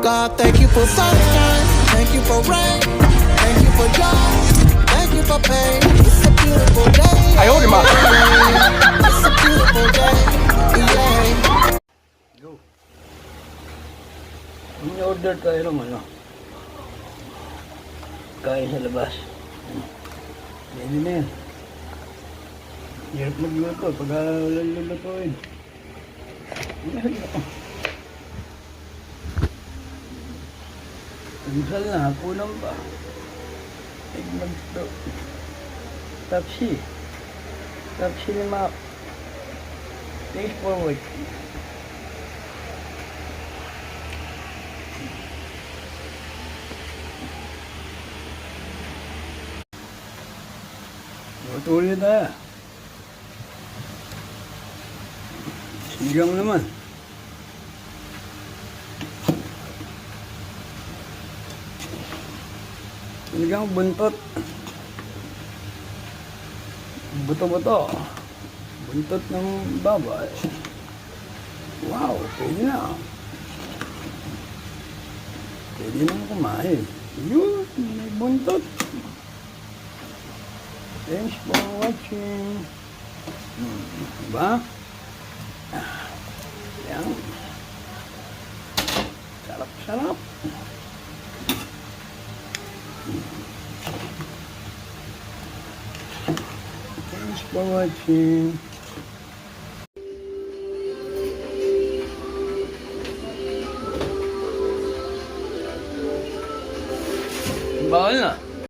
God, thank you for sunshine. Thank you for rain. Thank you for joy. Thank you for pain. It's a beautiful day. Ayaw, di ba? It's a beautiful day. Yeah. Go. Ini-order tayo ng ano. Kain sa labas. Pwede na yan. Hirap magluto pag lulutuin. Minsan na, hapunan pa. Magto. Tapsi. Tapsi ni Mac. Thanks for watching. Tuloy na. Sigang naman. Sigang buntot. Buto-buto. Buntot ng babae. Wow, pwede na. Pwede na kumain. Yun, may buntot. Thanks for watching. Diba? Yan. Sarap-sarap. Thanks for watching.